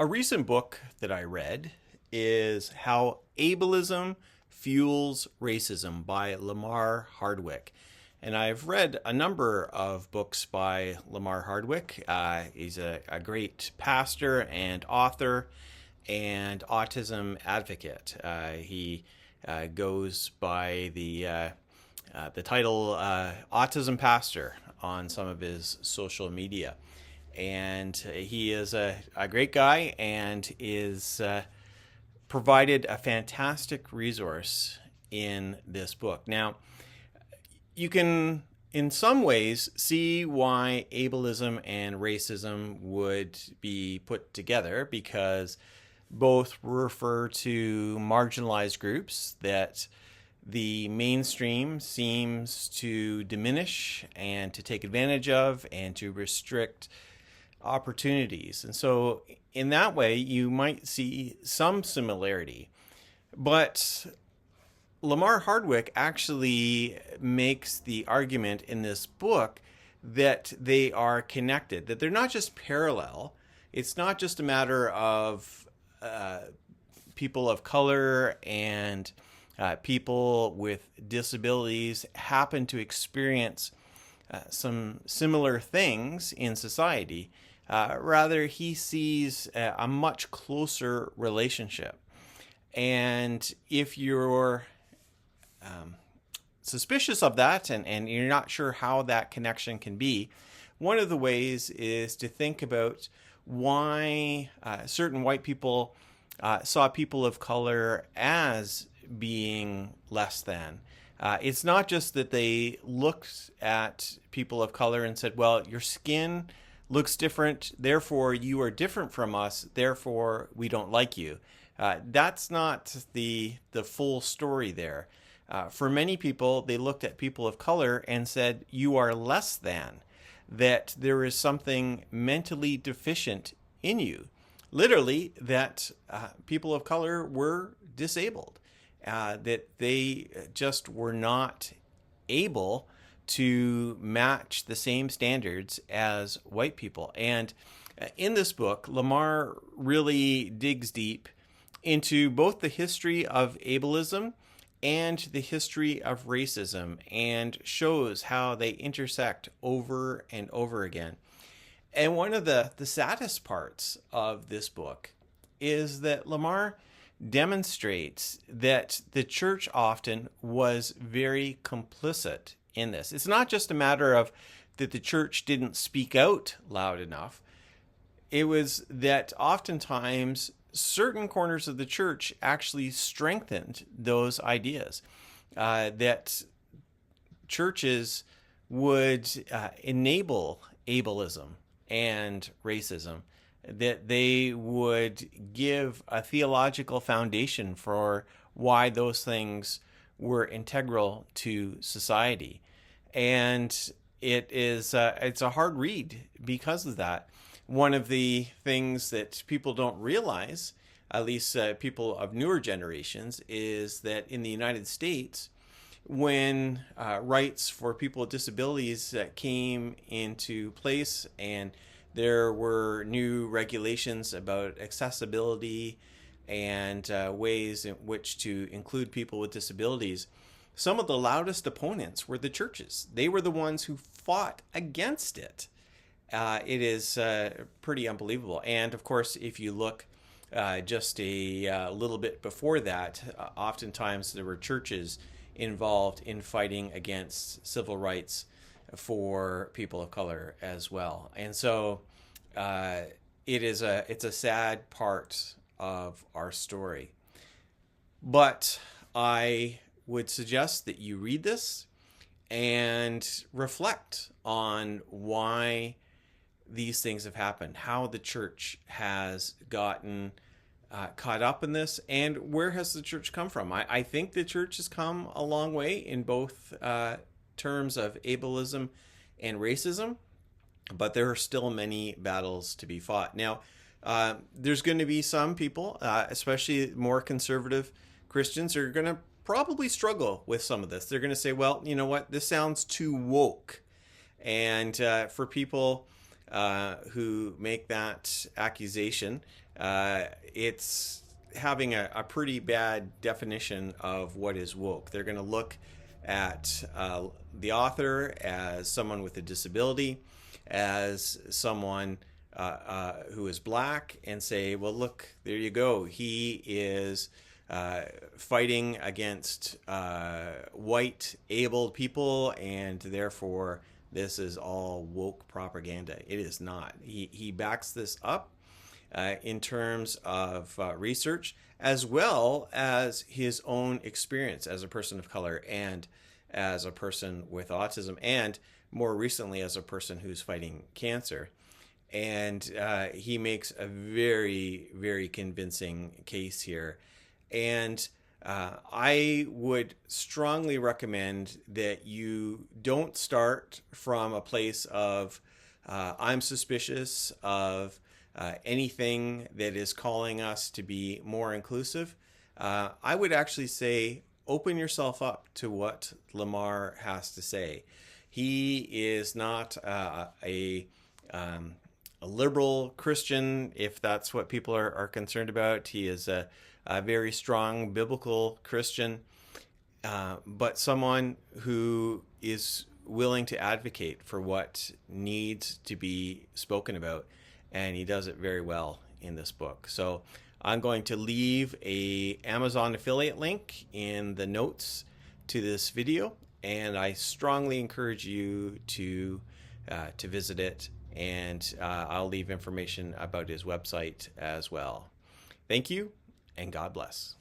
A recent book that I read is How Ableism Fuels Racism by Lamar Hardwick. And I've read a number of books by Lamar Hardwick. He's a great pastor and author and autism advocate. He goes by the title Autism Pastor on some of his social media. And he is a great guy and is provided a fantastic resource in this book. Now, you can, in some ways, see why ableism and racism would be put together, because both refer to marginalized groups that the mainstream seems to diminish and to take advantage of and to restrict opportunities. And so in that way, you might see some similarity. But Lamar Hardwick actually makes the argument in this book that they are connected, that they're not just parallel. It's not just a matter of people of color and people with disabilities happen to experience some similar things in society. Rather, he sees a much closer relationship. And if you're suspicious of that and you're not sure how that connection can be, one of the ways is to think about why certain white people saw people of color as being less than. It's not just that they looked at people of color and said, well, your skin looks different, therefore you are different from us, therefore we don't like you. That's not the full story there. For many people, they looked at people of color and said, you are less than, that there is something mentally deficient in you. Literally, that people of color were disabled, that they just were not able to match the same standards as white people. And in this book, Lamar really digs deep into both the history of ableism and the history of racism and shows how they intersect over and over again. And one of the saddest parts of this book is that Lamar demonstrates that the church often was very complicit in this. It's not just a matter of that the church didn't speak out loud enough. It was that oftentimes certain corners of the church actually strengthened those ideas, that churches would enable ableism and racism, that they would give a theological foundation for why those things were integral to society. And it's a hard read because of that. One of the things that people don't realize, at least people of newer generations, is that in the United States, when rights for people with disabilities came into place and there were new regulations about accessibility and ways in which to include people with disabilities, some of the loudest opponents were the churches. They were the ones who fought against it. It is pretty unbelievable. And of course, if you look just a little bit before that, oftentimes there were churches involved in fighting against civil rights for people of color as well. And so it's a sad part of our story. But I would suggest that you read this and reflect on why these things have happened, how the church has gotten caught up in this, and where has the church come from. I think the church has come a long way in both terms of ableism and racism, but there are still many battles to be fought. Now, there's going to be some people, especially more conservative Christians, are going to probably struggle with some of this. They're going to say, well, you know what, this sounds too woke. And for people who make that accusation, it's having a pretty bad definition of what is woke. They're going to look at the author as someone with a disability, as someone who is black, and say, well, look, there you go. He is fighting against white, able people, and therefore this is all woke propaganda. It is not. He backs this up in terms of research, as well as his own experience as a person of color and as a person with autism, and more recently as a person who's fighting cancer. And he makes a very, very convincing case here. And I would strongly recommend that you don't start from a place of I'm suspicious of anything that is calling us to be more inclusive. I would actually say open yourself up to what Lamar has to say. He is not a liberal Christian, if that's what people are concerned about. He is a very strong biblical Christian, but someone who is willing to advocate for what needs to be spoken about, and he does it very well in this book. So I'm going to leave a Amazon affiliate link in the notes to this video, and I strongly encourage you to visit it, and I'll leave information about his website as well. Thank you, and God bless.